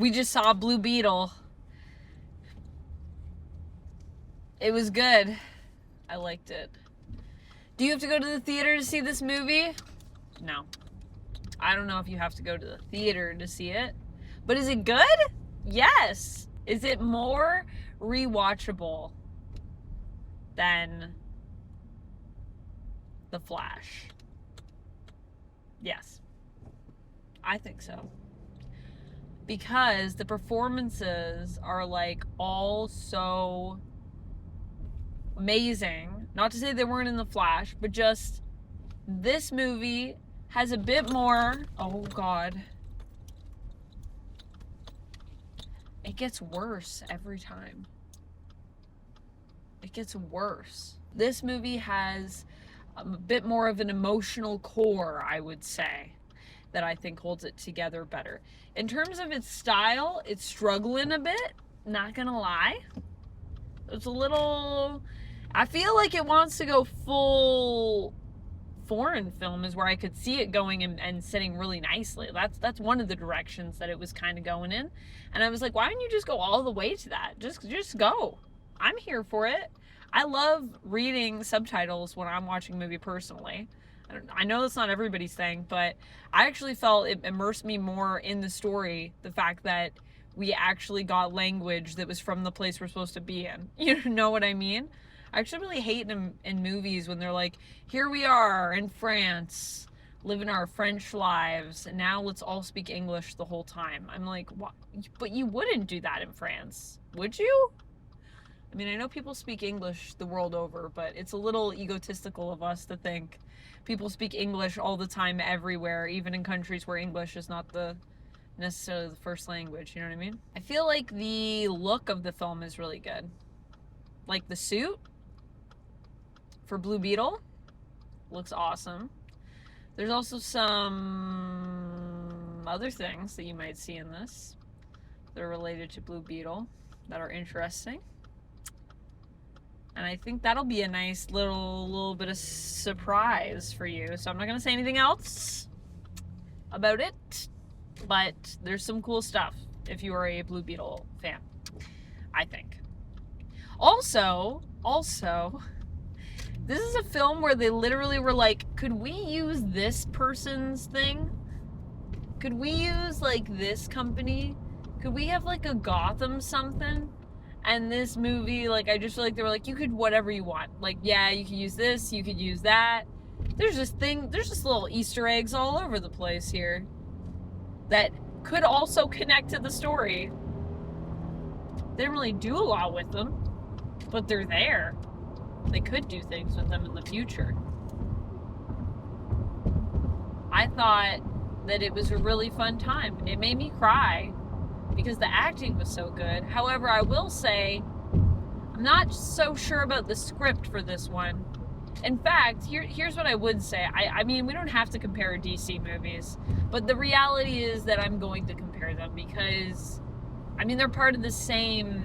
We just saw Blue Beetle. It was good. I liked it. Do you have to go to the theater to see this movie? No. I don't know if you have to go to the theater to see it. But is it good? Yes. Is it more rewatchable than The Flash? Yes. I think so. Because the performances are like all so amazing. Not to say they weren't in The Flash, but just this movie has a bit more. Oh God. It gets worse every time. It gets worse. This movie has a bit more of an emotional core, I would say, that I think holds it together better. In terms of its style, it's struggling a bit, not gonna lie. It's a little, I feel like it wants to go full foreign film is where I could see it going and sitting really nicely. That's one of the directions that it was kind of going in. And I was like, why don't you just go all the way to that? Just go. I'm here for it. I love reading subtitles when I'm watching a movie personally. I know that's not everybody's thing, but I actually felt it immersed me more in the story, the fact that we actually got language that was from the place we're supposed to be in. You know what I mean? I actually really hate in movies when they're like, here we are in France, living our French lives, and now let's all speak English the whole time. I'm like, what? But you wouldn't do that in France, would you? I mean, I know people speak English the world over, but it's a little egotistical of us to think people speak English all the time everywhere, even in countries where English is not necessarily the first language, you know what I mean? I feel like the look of the film is really good. Like the suit for Blue Beetle looks awesome. There's also some other things that you might see in this that are related to Blue Beetle that are interesting. And I think that'll be a nice little bit of surprise for you. So I'm not going to say anything else about it, but there's some cool stuff if you are a Blue Beetle fan, I think. Also, this is a film where they literally were like, could we use this person's thing? Could we use like this company? Could we have like a Gotham something? And this movie, like, I just feel like they were like, you could whatever you want. Like, yeah, you could use this, you could use that. There's just little Easter eggs all over the place here that could also connect to the story. They didn't really do a lot with them, but they're there. They could do things with them in the future. I thought that it was a really fun time. It made me cry because the acting was so good. However, I will say, I'm not so sure about the script for this one. In fact, here's what I would say. I mean, we don't have to compare DC movies, but the reality is that I'm going to compare them because, I mean, they're part of the same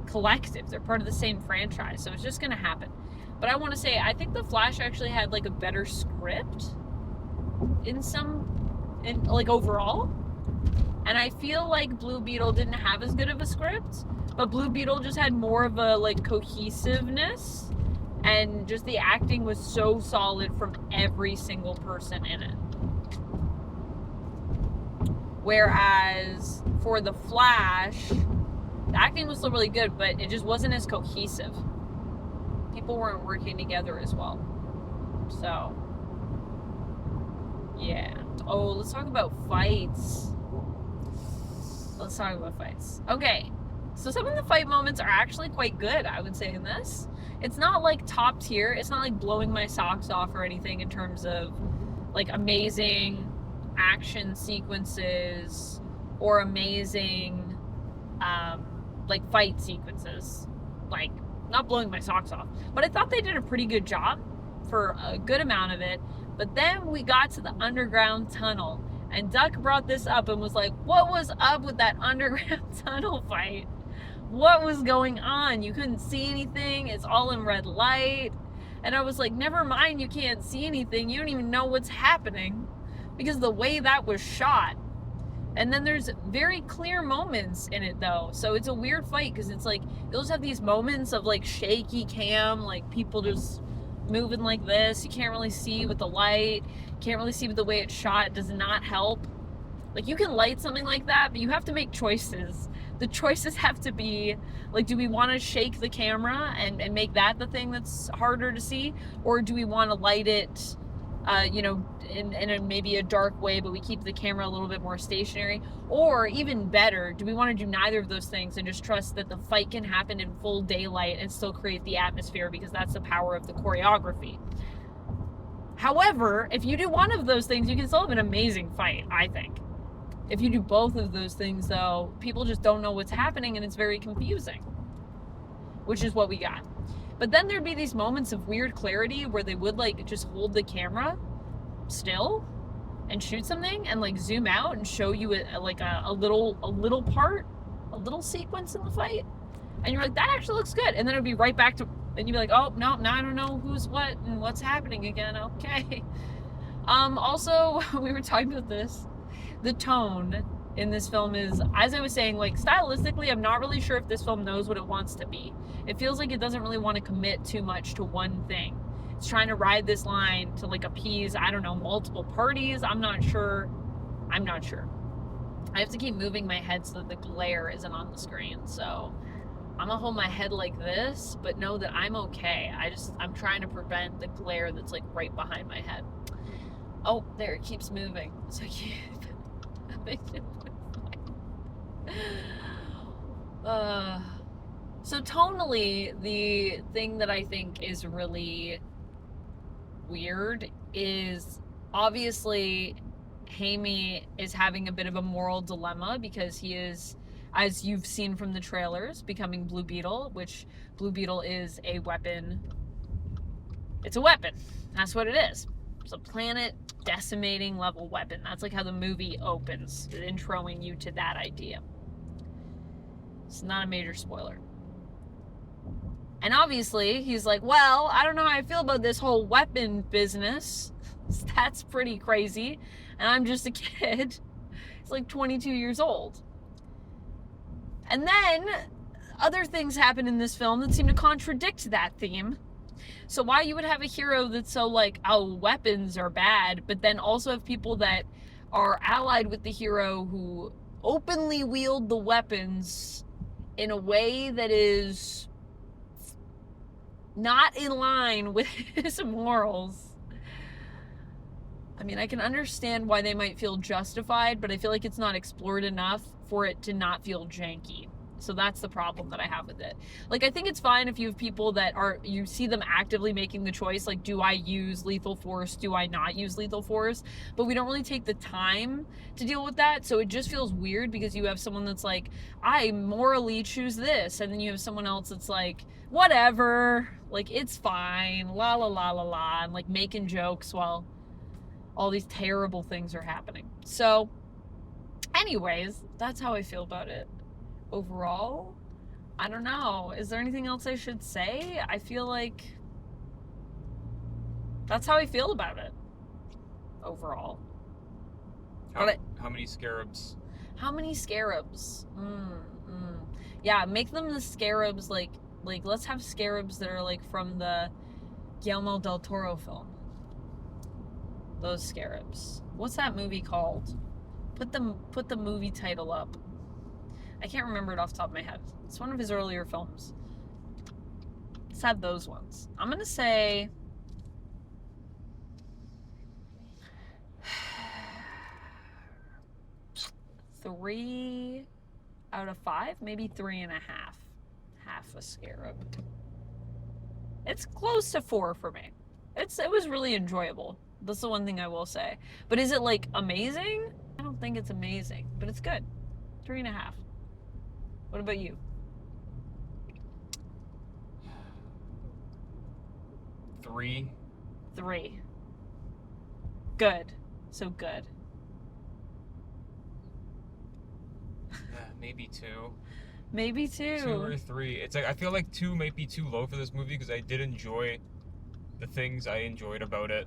collective. They're part of the same franchise, so it's just going to happen. But I want to say, I think The Flash actually had, like, a better script like, overall. And I feel like Blue Beetle didn't have as good of a script, but Blue Beetle just had more of a, like, cohesiveness, and just the acting was so solid from every single person in it. Whereas for The Flash, the acting was still really good, but it just wasn't as cohesive. People weren't working together as well. So, yeah. Oh, let's talk about fights. Let's talk about fights. Okay, so some of the fight moments are actually quite good, I would say, in this. It's not like top tier. It's not like blowing my socks off or anything in terms of like amazing action sequences or amazing like fight sequences. Like, not blowing my socks off. But I thought they did a pretty good job for a good amount of it. But then we got to the underground tunnel. And Duck brought this up and was like, what was up with that underground tunnel fight? What was going on? You couldn't see anything. It's all in red light. And I was like, never mind, you can't see anything. You don't even know what's happening. Because the way that was shot. And then there's very clear moments in it though. So it's a weird fight because it's like you'll just have these moments of like shaky cam, like people just moving like this. You can't really see with the light. Can't really see with the way it's shot. It does not help. Like you can light something like that, but you have to make choices. The choices have to be like, do we want to shake the camera and make that the thing that's harder to see? Or do we want to light it you know, in a, maybe a dark way, but we keep the camera a little bit more stationary? Or even better, do we want to do neither of those things and just trust that the fight can happen in full daylight and still create the atmosphere, because that's the power of the choreography? However, if you do one of those things, you can still have an amazing fight, I think. If you do both of those things, though, people just don't know what's happening and it's very confusing, which is what we got. But then there'd be these moments of weird clarity where they would like just hold the camera still and shoot something and like zoom out and show you like a little part, a little sequence in the fight. And you're like, that actually looks good. And then it'd be right back to, and you'd be like, oh, no, now I don't know who's what and what's happening again. Okay. Also, we were talking about this. The tone in this film is, as I was saying, like stylistically, I'm not really sure if this film knows what it wants to be. It feels like it doesn't really want to commit too much to one thing. It's trying to ride this line to like appease, I don't know, multiple parties. I'm not sure. I have to keep moving my head so that the glare isn't on the screen. So I'm gonna hold my head like this, but know that I'm okay. I'm trying to prevent the glare that's like right behind my head. Oh, there, it keeps moving. So I keep so tonally, the thing that I think is really weird is obviously Hamey is having a bit of a moral dilemma because he is, as you've seen from the trailers, becoming Blue Beetle, which Blue Beetle is a weapon. It's a weapon. That's what it is. It's a planet decimating level weapon. That's like how the movie opens, introing you to that idea. It's not a major spoiler. And obviously, he's like, well, I don't know how I feel about this whole weapon business. That's pretty crazy. And I'm just a kid. He's like 22 years old. And then other things happen in this film that seem to contradict that theme. So why you would have a hero that's so like, oh, weapons are bad, but then also have people that are allied with the hero who openly wield the weapons in a way that is not in line with his morals. I mean, I can understand why they might feel justified, but I feel like it's not explored enough for it to not feel janky. So that's the problem that I have with it. Like, I think it's fine if you have people that are, you see them actively making the choice, like, do I use lethal force? Do I not use lethal force? But we don't really take the time to deal with that. So it just feels weird because you have someone that's like, I morally choose this. And then you have someone else that's like, whatever, like, it's fine, la la la la la, and like making jokes while all these terrible things are happening. So anyways, that's how I feel about it. Overall, I don't know. Is there anything else I should say? I feel like that's how I feel about it. Overall. How many scarabs? How many scarabs? Yeah, make them the scarabs like let's have scarabs that are like from the Guillermo del Toro film. Those scarabs. What's that movie called? Put the movie title up. I can't remember it off the top of my head. It's one of his earlier films. Let's have those ones. I'm gonna say 3 out of 5, maybe 3.5. Half a scarab. It's close to 4 for me. It was really enjoyable. That's the one thing I will say. But is it like amazing? I don't think it's amazing, but it's good. 3.5. What about you? 3. 3. Good. So good. Maybe 2. Maybe 2. 2 or 3. It's like, I feel like 2 might be too low for this movie because I did enjoy the things I enjoyed about it.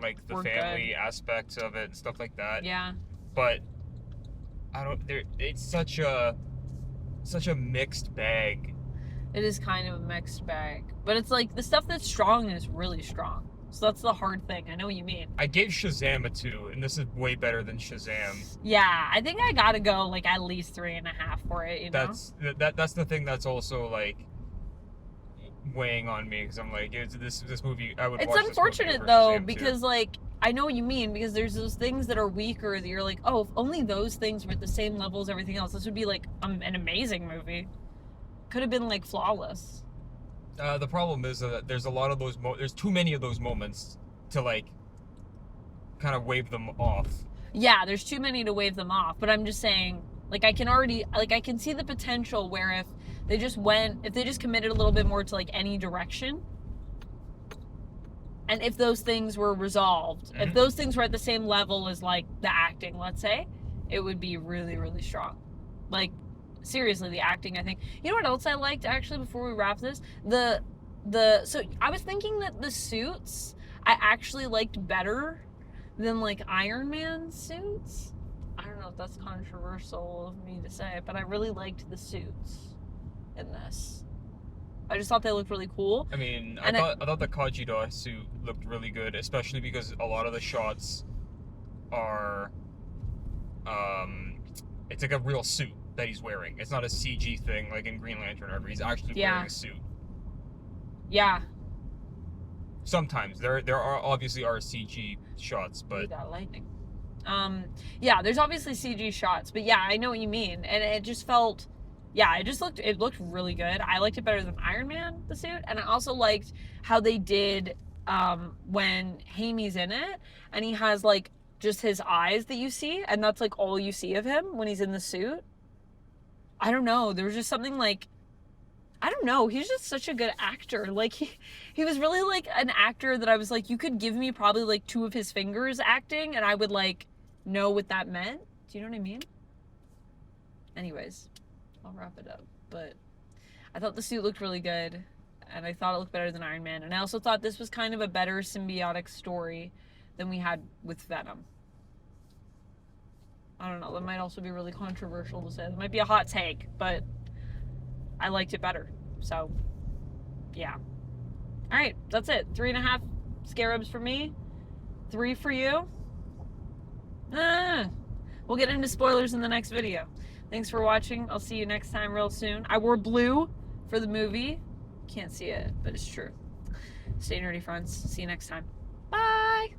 Like the family aspects of it and stuff like that. Yeah. But I don't. There. It's such a mixed bag. It is kind of a mixed bag. But it's like the stuff that's strong is really strong. So that's the hard thing. I know what you mean. I gave Shazam a 2, and this is way better than Shazam. Yeah, I think I gotta go like at least 3.5 for it, you know? That's the thing that's also like weighing on me, because I'm like, this movie, I would It's watch this movie unfortunate over though, Shazam 2. because like I know what you mean, because there's those things that are weaker that you're like, oh, if only those things were at the same level as everything else, this would be like an amazing movie. Could have been like flawless. The problem is that there's a lot of those there's too many of those moments to like kind of wave them off. Yeah, there's too many to wave them off, but I'm just saying, like I can see the potential where if they just committed a little bit more to like any direction, and if those things were resolved, if those things were at the same level as like the acting, let's say, it would be really, really strong. Like seriously, the acting, I think. You know what else I liked actually before we wrap this? So I was thinking that the suits I actually liked better than like Iron Man suits. I don't know if that's controversial of me to say, but I really liked the suits in this. I just thought they looked really cool. I mean, I thought the Kajida suit looked really good, especially because a lot of the shots are, it's like a real suit that he's wearing. It's not a CG thing like in Green Lantern or whatever. He's actually wearing a suit. Yeah. Sometimes there are obviously CG shots, but Ooh, that lightning. Yeah, there's obviously CG shots, but yeah, I know what you mean, and it just felt. Yeah, it looked really good. I liked it better than Iron Man, the suit, and I also liked how they did when Hamey's in it, and he has like just his eyes that you see, and that's like all you see of him when he's in the suit. I don't know. There was just something like, I don't know. He's just such a good actor. Like he was really like an actor that I was like, you could give me probably like 2 of his fingers acting, and I would like know what that meant. Do you know what I mean? Anyways. I'll wrap it up, but I thought the suit looked really good, and I thought it looked better than Iron Man, and I also thought this was kind of a better symbiotic story than we had with Venom. I don't know, that might also be really controversial to say. That might be a hot take, but I liked it better. So, yeah. Alright, that's it. 3.5 scarabs for me. 3 for you. We'll get into spoilers in the next video. Thanks for watching. I'll see you next time real soon. I wore blue for the movie. Can't see it, but it's true. Stay nerdy, friends. See you next time. Bye!